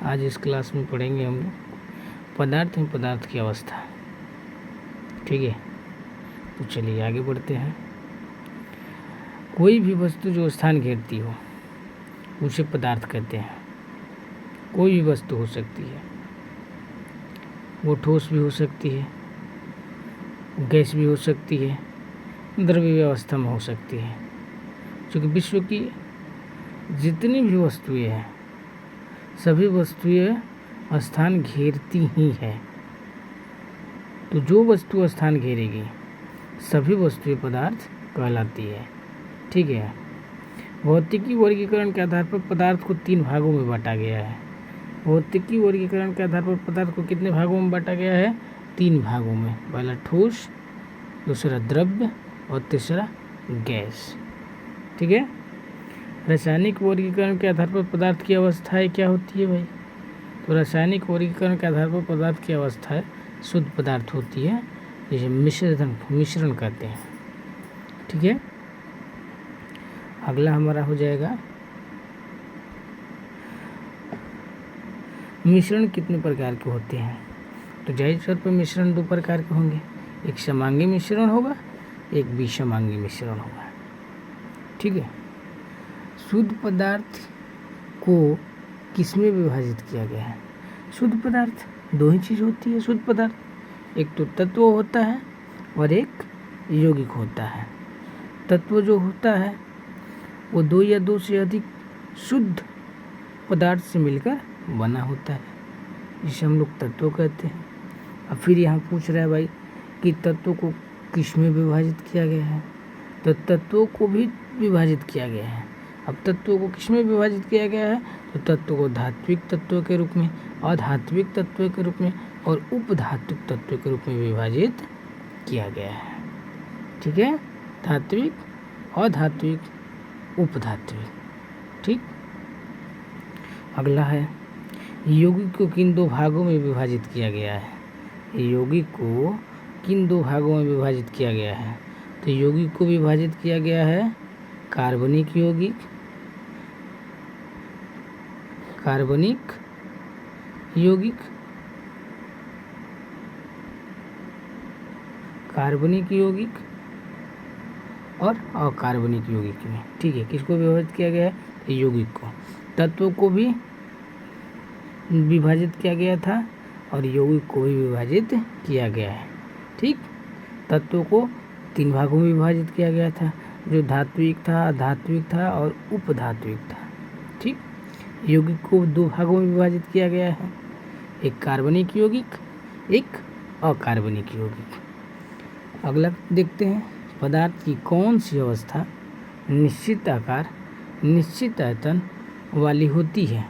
आज इस क्लास में पढ़ेंगे हम लोग पदार्थ में पदार्थ की अवस्था। ठीक है, तो चलिए आगे बढ़ते हैं। कोई भी वस्तु जो स्थान घेरती हो उसे पदार्थ कहते हैं। कोई भी वस्तु हो सकती है, वो ठोस भी हो सकती है, गैस भी हो सकती है, द्रव्य अवस्था में हो सकती है। क्योंकि विश्व की जितनी भी वस्तुएं हैं सभी वस्तुएं स्थान घेरती ही है। तो जो वस्तु स्थान घेरेगी सभी वस्तुएं पदार्थ कहलाती है। ठीक है, भौतिकी वर्गीकरण के आधार पर पदार्थ को 3 भागों में बांटा गया है। भौतिकी वर्गीकरण के आधार पर पदार्थ को कितने भागों में बांटा गया है? 3 भागों में। पहला ठोस, दूसरा द्रव्य और तीसरा गैस। ठीक है, रासायनिक वर्गीकरण के आधार पर पदार्थ की अवस्थाएं क्या होती है भाई? तो रासायनिक वर्गीकरण के आधार पर पदार्थ की अवस्थाएं शुद्ध पदार्थ होती है, जिसे मिश्रण कहते हैं। ठीक है, अगला हमारा हो जाएगा मिश्रण कितने प्रकार के होते हैं? तो जाहिर तौर पर मिश्रण 2 प्रकार के होंगे। एक समांगी मिश्रण होगा, एक विषमांगी मिश्रण होगा। ठीक है, शुद्ध पदार्थ को किसमें विभाजित किया गया है? शुद्ध पदार्थ 2 ही चीज़ होती है शुद्ध पदार्थ, एक तो तत्व होता है और एक यौगिक होता है। तत्व जो होता है वो 2 या 2 से अधिक शुद्ध पदार्थ से मिलकर बना होता है, जिसे हम लोग तत्व कहते हैं। अब फिर यहाँ पूछ रहा है भाई कि तत्वों को किस में विभाजित किया गया है? तो तत्वों को भी विभाजित किया गया है। अब तत्वों को किस में विभाजित किया गया है? तो तत्वों को धात्विक तत्वों के रूप में, अधात्विक तत्वों के रूप में और उपधात्विक तत्वों के रूप में विभाजित किया गया है। ठीक है, धात्विक, अधात्विक, उपधात्विक। ठीक, अगला है यौगिक को किन 2 भागों में विभाजित किया गया है? यौगिक को किन 2 भागों में विभाजित किया गया है? तो यौगिक को विभाजित किया गया है कार्बनिक यौगिक, कार्बनिक यौगिक, कार्बनिक यौगिक और अकार्बनिक यौगिक में। ठीक है, किसको विभाजित किया गया है? यौगिक को। तत्वों को भी विभाजित किया गया था और यौगिक को भी विभाजित किया गया है। ठीक, तत्वों को 3 भागों में विभाजित किया गया था, जो धात्विक था, धात्विक था और उपधात्विक था। ठीक, यौगिक को 2 भागों में विभाजित किया गया है, एक कार्बनिक यौगिक, एक अकार्बनिक यौगिक। अगला देखते हैं, पदार्थ की कौन सी अवस्था निश्चित आकार, निश्चित आयतन वाली होती है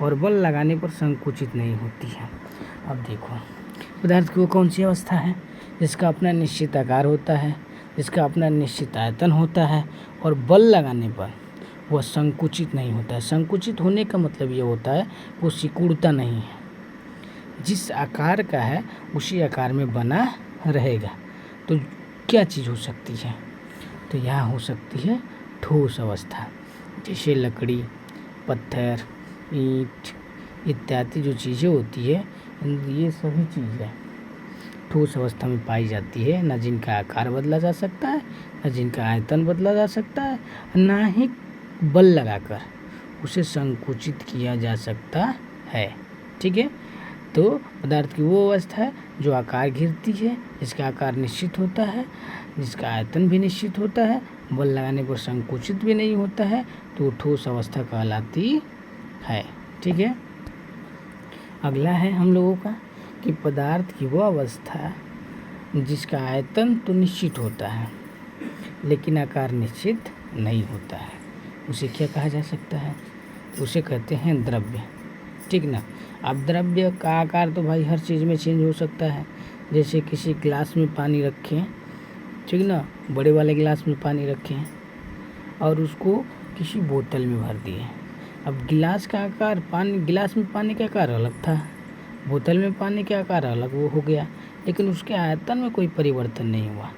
और बल लगाने पर संकुचित नहीं होती है? अब देखो, पदार्थ की वो कौन सी अवस्था है जिसका अपना निश्चित आकार होता है, जिसका अपना निश्चित आयतन होता है और बल लगाने पर वह संकुचित नहीं होता है। संकुचित होने का मतलब ये होता है वो सिकुड़ता नहीं है, जिस आकार का है उसी आकार में बना रहेगा। तो क्या चीज़ हो सकती है? तो यहाँ हो सकती है ठोस अवस्था, जैसे लकड़ी, पत्थर, ईंट इत्यादि जो चीज़ें होती है, ये सभी चीज़ें ठोस अवस्था में पाई जाती है, ना जिनका आकार बदला जा सकता है, ना जिनका आयतन बदला जा सकता है, ना ही बल लगाकर उसे संकुचित किया जा सकता है। ठीक है, तो पदार्थ की वो अवस्था है जो आकार घेरती है, जिसका आकार निश्चित होता है, जिसका आयतन भी निश्चित होता है, बल लगाने पर संकुचित भी नहीं होता है, तो ठोस अवस्था कहलाती है। ठीक है, अगला है हम लोगों का कि पदार्थ की वो अवस्था जिसका आयतन तो निश्चित होता है लेकिन आकार निश्चित नहीं होता है, उसे क्या कहा जा सकता है? उसे कहते हैं द्रव्य। ठीक ना। अब द्रव्य का आकार तो भाई हर चीज़ में चेंज हो सकता है। जैसे किसी गिलास में पानी रखें, ठीक ना, बड़े वाले गिलास में पानी रखें और उसको किसी बोतल में भर दिए। अब गिलास का आकार, गिलास में पानी का आकार अलग था, बोतल में पानी का आकार अलग वो हो गया, लेकिन उसके आयतन में कोई परिवर्तन नहीं हुआ।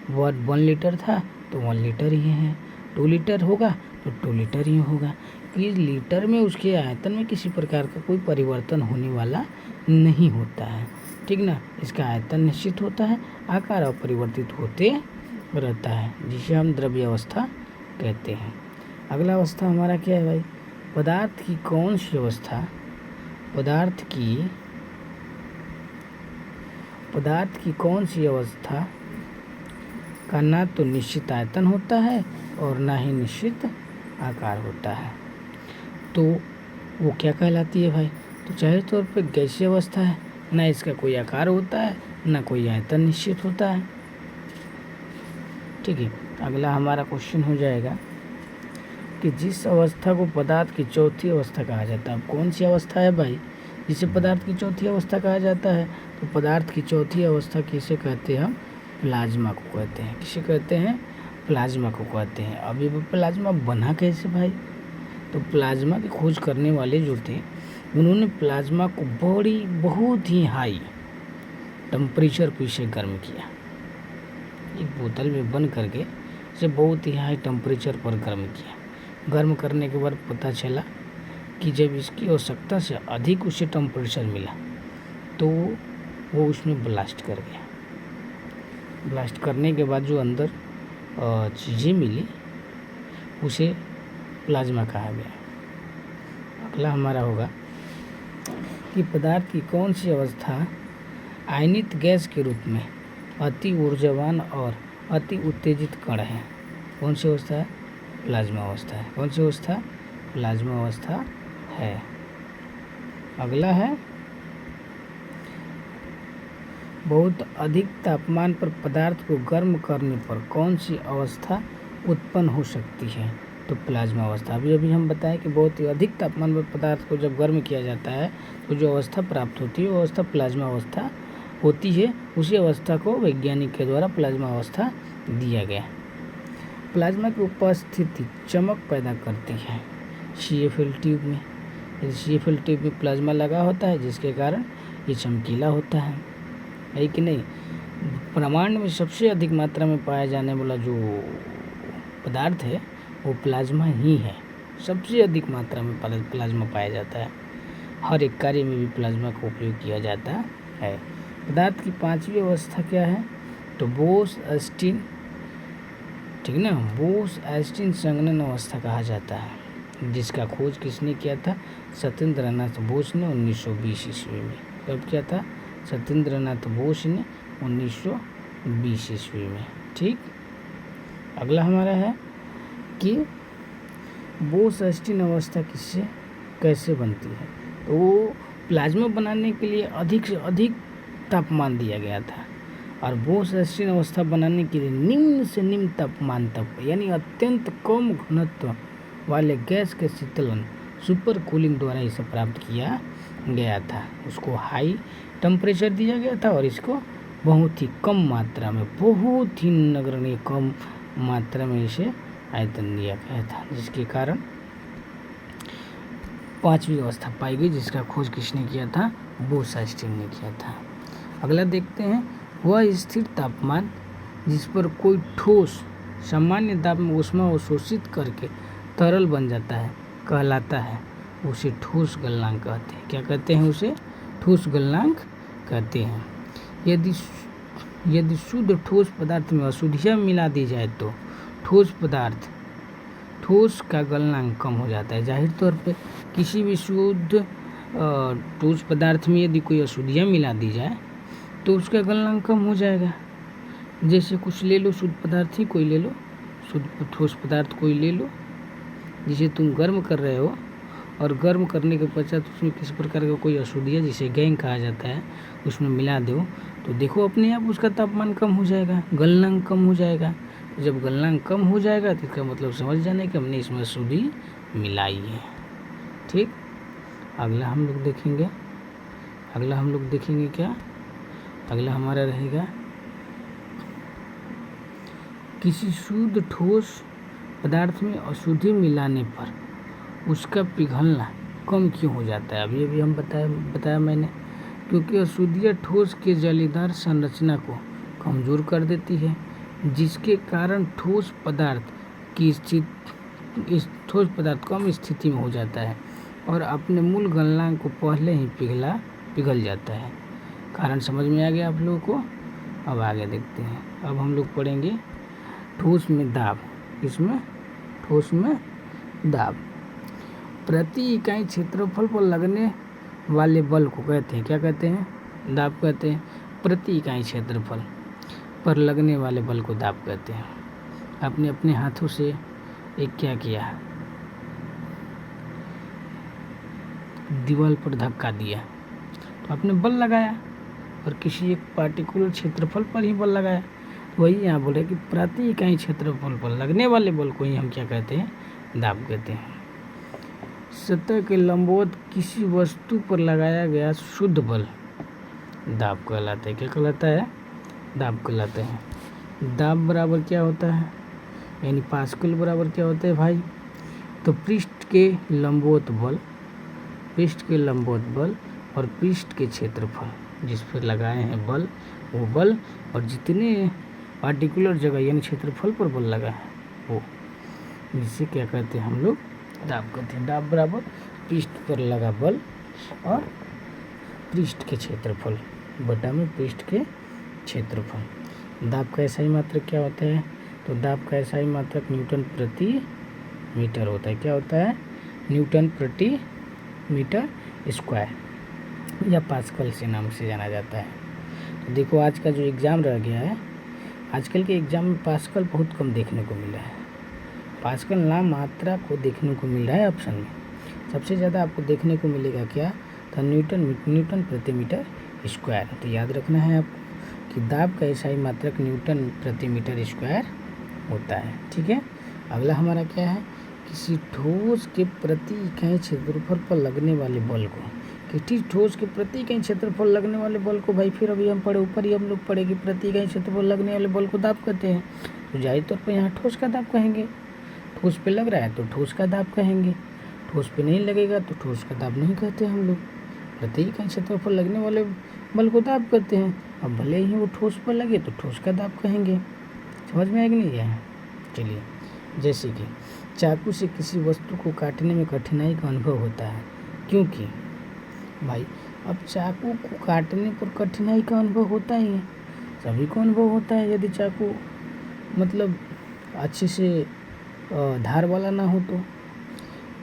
वो 1 लीटर था तो 1 लीटर ही है, 2 लीटर होगा तो 2 लीटर ही होगा। कि लीटर में उसके आयतन में किसी प्रकार का कोई परिवर्तन होने वाला नहीं होता है, ठीक ना। इसका आयतन निश्चित होता है, आकार अपरिवर्तित होते रहता है, जिसे हम द्रव्य अवस्था कहते हैं। अगला अवस्था हमारा क्या है भाई, पदार्थ की कौन सी अवस्था, पदार्थ की कौन सी अवस्था का ना तो निश्चित आयतन होता है और ना ही निश्चित आकार होता है, तो वो क्या कहलाती है भाई। तो जाहिर तौर पे गैसीय अवस्था है, ना इसका कोई आकार होता है ना कोई आयतन निश्चित होता है, ठीक है। अगला हमारा क्वेश्चन हो जाएगा कि जिस अवस्था को पदार्थ की चौथी अवस्था कहा जाता है, अब कौन सी अवस्था है भाई जिसे पदार्थ की चौथी अवस्था कहा जाता है। तो पदार्थ की चौथी अवस्था किसे कहते हैं, हम प्लाज्मा को कहते हैं। किसे कहते हैं, प्लाज्मा को कहते हैं। अब ये प्लाज्मा बना कैसे भाई, तो प्लाज्मा की खोज करने वाले जो थे उन्होंने प्लाज्मा को बहुत ही हाई टेम्परेचर पर इसे गर्म किया, एक बोतल में बंद करके इसे बहुत ही हाई टेम्परेचर पर गर्म किया। गर्म करने के बाद पता चला कि जब इसकी आवश्यकता से अधिक उसे टेम्परेचर मिला तो वो उसमें ब्लास्ट कर गया। ब्लास्ट करने के बाद जो अंदर चीज़ें मिली उसे प्लाज्मा कहा गया। अगला हमारा होगा कि पदार्थ की कौन सी अवस्था आयनित गैस के रूप में अति ऊर्जावान और अति उत्तेजित कण है। कौन सी अवस्था है, प्लाज्मा अवस्था है। कौन सी अवस्था, प्लाज्मा अवस्था है। अगला है बहुत अधिक तापमान पर पदार्थ को गर्म करने पर कौन सी अवस्था उत्पन्न हो सकती है, तो प्लाज्मा अवस्था। अभी हम बताएं कि बहुत ही अधिक तापमान पर पदार्थ को जब गर्म किया जाता है तो जो अवस्था प्राप्त होती है वो अवस्था प्लाज्मा अवस्था होती है। उसी अवस्था को वैज्ञानिक के द्वारा प्लाज्मा अवस्था दिया गया। प्लाज्मा की उपस्थिति चमक पैदा करती है CFL ट्यूब में। CFL ट्यूब में प्लाज्मा लगा होता है जिसके कारण ये चमकीला होता है कि नहीं। ब्रह्मांड में सबसे अधिक मात्रा में पाया जाने वाला जो पदार्थ है वो प्लाज्मा ही है। सबसे अधिक मात्रा में प्लाज्मा पाया जाता है, हर एक कार्य में भी प्लाज्मा का उपयोग किया जाता है। पदार्थ की पांचवी अवस्था क्या है, तो बोस-आस्टिन, ठीक ना, बोस-आस्टिन संघनन अवस्था कहा जाता है, जिसका खोज किसने किया था, सत्येंद्रनाथ बोस ने 1920 ईस्वी में। कब किया था, सत्येंद्रनाथ बोस ने 1920 ईस्वी में, ठीक। अगला हमारा है कि बोस-आस्टिन अवस्था किससे कैसे बनती है, तो वो प्लाज्मा बनाने के लिए अधिक से अधिक तापमान दिया गया था और बोस-आस्टिन अवस्था बनाने के लिए निम्न से निम्न तापमान तक यानी अत्यंत कम घनत्व वाले गैस के शीतलन सुपर कूलिंग द्वारा इसे प्राप्त किया गया था। उसको हाई टेम्परेचर दिया गया था और इसको बहुत ही कम मात्रा में, बहुत ही नगण्य कम मात्रा में इसे आयतन दिया गया था, जिसके कारण पांचवी अवस्था पाई गई, जिसका खोज किसने किया था, बोस-आस्टिन ने किया था। अगला देखते हैं, वह स्थिर तापमान जिस पर कोई ठोस सामान्य दाब में ऊष्मा अवशोषित करके तरल बन जाता है कहलाता है, उसे ठोस गलनांक कहते हैं। क्या कहते हैं, उसे ठोस गलनांक कहते हैं। यदि शुद्ध ठोस पदार्थ में अशुद्धियाँ मिला दी जाए तो ठोस का गलनांक कम हो जाता है। जाहिर तौर पे किसी भी शुद्ध ठोस पदार्थ में यदि कोई अशुद्धियाँ मिला दी जाए तो उसका गलनांक कम हो जाएगा। जैसे कुछ ले लो, शुद्ध पदार्थ ही कोई ले लो, शुद्ध ठोस पदार्थ कोई ले लो, जिसे तुम गर्म कर रहे हो और गर्म करने के पश्चात उसमें किसी प्रकार का कोई अशुद्धियाँ जिसे गैंग कहा जाता है उसमें मिला दो तो देखो अपने आप उसका तापमान कम हो जाएगा, गलनांक कम हो जाएगा। तो जब गलनांक कम हो जाएगा तो इसका मतलब समझ जाना कि हमने इसमें अशुद्धि मिलाई है, ठीक। अगला हम लोग देखेंगे क्या, अगला हमारा रहेगा किसी शुद्ध ठोस पदार्थ में अशुद्धि मिलाने पर उसका पिघलना कम क्यों हो जाता है। अभी हम बताया मैंने, क्योंकि अशुद्धियाँ ठोस के जालीदार संरचना को कमज़ोर कर देती है, जिसके कारण ठोस पदार्थ की ठोस पदार्थ कम स्थिति में हो जाता है और अपने मूल गलनांक को पहले ही पिघल जाता है। कारण समझ में आ गया आप लोगों को। अब आगे देखते हैं। अब हम लोग पढ़ेंगे ठोस में दाब। इसमें ठोस में दाब प्रति इकाई क्षेत्रफल पर लगने वाले बल को कहते हैं, क्या कहते हैं? दाब कहते हैं। प्रति इकाई क्षेत्रफल पर लगने वाले बल को दाब कहते हैं। आपने अपने हाथों से एक क्या किया, दीवार पर धक्का दिया तो आपने बल लगाया और किसी एक पार्टिकुलर क्षेत्रफल पर ही बल लगाया। वही यहाँ बोले कि प्रति इकाई क्षेत्रफल पर लगने वाले बल को ही हम क्या कहते हैं? दाब कहते हैं। सतह के लंबवत किसी वस्तु पर लगाया गया शुद्ध बल दाब कहलाता है। क्या कहलाता है? दाब कहलाता है। दाब बराबर क्या होता है, यानी पास्कल बराबर क्या होता है भाई? तो पृष्ठ के लंबवत बल और पृष्ठ के क्षेत्रफल जिस पर लगाए हैं बल, वो बल और जितने पार्टिकुलर जगह यानी क्षेत्रफल पर बल लगा है वो, जिसे क्या कहते हैं हम लोग? दाब कहते हैं। दाब बराबर पृष्ठ पर लगा बल और पृष्ठ के क्षेत्रफल बटा में पृष्ठ के क्षेत्रफल। दाब का एसआई मात्रक क्या होता है? तो दाब का एसआई मात्रक न्यूटन प्रति मीटर होता है। क्या होता है? न्यूटन प्रति मीटर स्क्वायर या पास्कल से नाम से जाना जाता है। तो देखो आज का जो एग्ज़ाम रह गया है, आजकल के एग्ज़ाम में पास्कल बहुत कम देखने को मिला है। पास्कल नाम मात्रा को देखने को मिल रहा है ऑप्शन में। सबसे ज़्यादा आपको देखने को मिलेगा क्या? तो न्यूटन प्रति मीटर स्क्वायर। तो याद रखना है आपको कि दाब का एसआई मात्रक न्यूटन प्रति मीटर स्क्वायर होता है। ठीक है। अगला हमारा क्या है? किसी ठोस के प्रति इकाई क्षेत्रफल पर लगने वाले बल को, किसी ठोस के प्रति इकाई क्षेत्रफल लगने वाले बल को भाई फिर अभी हम पढ़े, ऊपर ही हम लोग पढ़े कि प्रति इकाई क्षेत्रफल लगने वाले बल को दाब कहते हैं। तो जाहिर तौर पर यहाँ ठोस का दाब कहेंगे। ठोस पे लग रहा है तो ठोस का दाब कहेंगे, ठोस पे नहीं लगेगा तो ठोस का दाब नहीं कहते हम लोग। प्रति इकाई क्षेत्रफल लगने वाले बल को दाब कहते हैं। अब भले ही वो ठोस पर लगे तो ठोस का दाब कहेंगे। समझ में आया कि नहीं है? चलिए, जैसे कि चाकू से किसी वस्तु को काटने में कठिनाई का अनुभव होता है, क्योंकि भाई अब चाकू को काटने पर कठिनाई का अनुभव होता ही है, सभी को अनुभव होता है। यदि चाकू मतलब अच्छे से धार वाला ना हो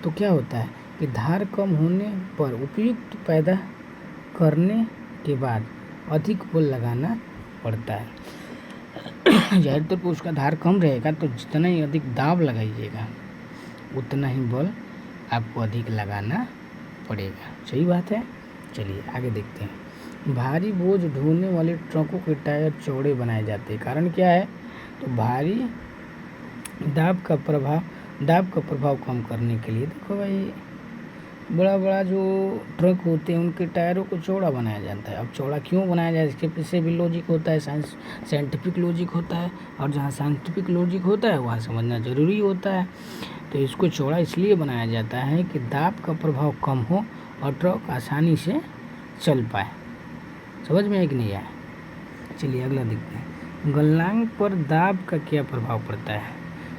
तो क्या होता है कि धार कम होने पर उपयुक्त पैदा करने के बाद अधिक बल लगाना पड़ता है। जाहिर तौर पर उसका धार कम रहेगा तो जितना ही अधिक दाब लगाइएगा उतना ही बल आपको अधिक लगाना पड़ेगा। सही बात है। चलिए आगे देखते हैं। भारी बोझ ढोने वाले ट्रकों के टायर चौड़े बनाए जाते हैं। कारण क्या है? तो भारी दाब का प्रभाव कम करने के लिए देखो भाई, बड़ा जो ट्रक होते हैं उनके टायरों को चौड़ा बनाया जाता है। अब चौड़ा क्यों बनाया जाए, इसके पीछे भी लॉजिक होता है, साइंटिफिक लॉजिक होता है, और जहाँ साइंटिफिक लॉजिक होता है वहाँ समझना ज़रूरी होता है। तो इसको चौड़ा इसलिए बनाया जाता है कि दाब का प्रभाव कम हो और ट्रक आसानी से चल पाए। समझ में है कि नहीं आया? चलिए अगला देखते हैं। गलनांक पर दाब का क्या प्रभाव पड़ता है?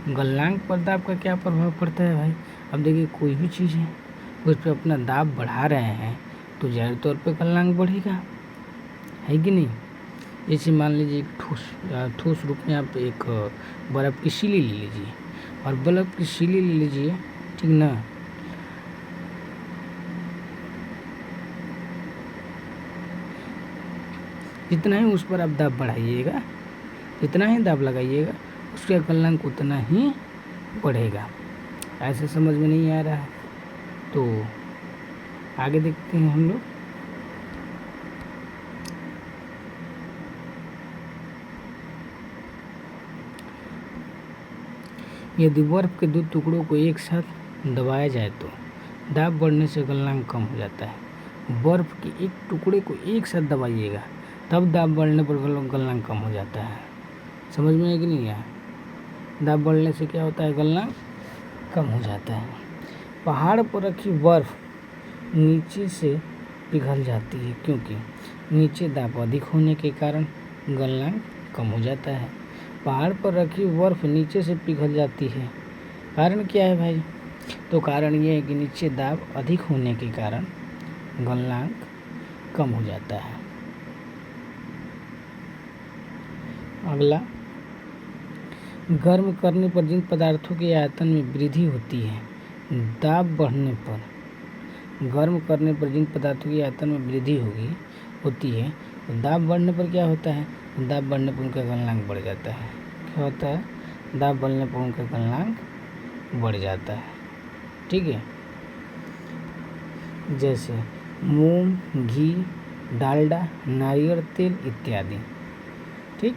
गलनांक पर दाब का क्या प्रभाव पड़ता है भाई? अब देखिए, कोई भी चीज़ है उस पर अपना दाब बढ़ा रहे हैं तो जाहिर तौर पे गलनांक बढ़ेगा, है कि नहीं? जैसे मान लीजिए एक ठोस रूप में आप एक बर्फ़ की शीली ले लीजिए और बर्फ़ की शीली ले लीजिए, ठीक ना? जितना ही उस पर आप दाब बढ़ाइएगा, जितना ही दाब लगाइएगा, उसका गलनांक उतना ही बढ़ेगा। ऐसे समझ में नहीं आ रहा है तो आगे देखते हैं हम लोग। यदि बर्फ़ के दो टुकड़ों को एक साथ दबाया जाए तो दाब बढ़ने से गलनांक कम हो जाता है। बर्फ़ के एक टुकड़े को एक साथ दबाइएगा तब दाब बढ़ने पर गलनांक कम हो जाता है। समझ में है कि नहीं है? दाब बढ़ने से क्या होता है? गलनांक कम हो जाता है। पहाड़ पर रखी बर्फ़ नीचे से पिघल जाती है क्योंकि नीचे दाब अधिक होने के कारण गलनांक कम हो जाता है। पहाड़ पर रखी बर्फ़ नीचे से पिघल जाती है, कारण क्या है भाई? तो कारण ये है कि नीचे दाब अधिक होने के कारण गलनांक कम हो जाता है। अगला, गर्म करने पर जिन पदार्थों के आयतन में वृद्धि होती है, दाब बढ़ने पर, गर्म करने पर जिन पदार्थों की आयतन में वृद्धि होती है, तो दाब बढ़ने पर क्या होता है, दाब बढ़ने पर उनका गलनांक बढ़ जाता है। क्या होता है, दाब बढ़ने पर उनका गलनांक बढ़ जाता है। ठीक है, जैसे मोम, घी, डालडा, नारियल तेल इत्यादि। ठीक,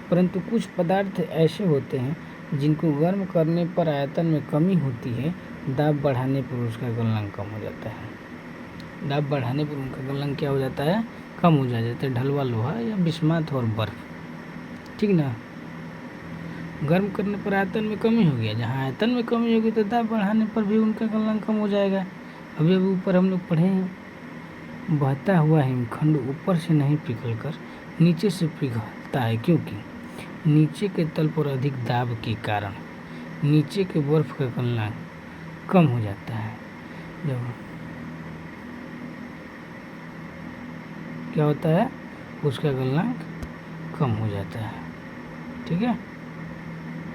परंतु कुछ पदार्थ ऐसे होते हैं जिनको गर्म करने पर आयतन में कमी होती है, दाब बढ़ाने पर उसका गलनांक कम हो जाता है। दाब बढ़ाने पर उनका गलनांक क्या हो जाता है, कम हो जाता है। ढलवा लोहा या बिस्माथ और बर्फ। ठीक ना, गर्म करने पर आयतन में कमी हो गया, जहाँ आयतन में कमी होगी तो दाब बढ़ाने पर भी उनका गलनांक कम हो जाएगा। अभी ऊपर हम लोग पढ़े हैं, बहता हुआ हिमखंड ऊपर से नहीं पिघलकर नीचे से पिघलता है, क्योंकि नीचे के तल पर अधिक दाब के कारण नीचे के बर्फ का गलनांक कम हो जाता है। जब क्या होता है, उसका गलनांक कम हो जाता है। ठीक है।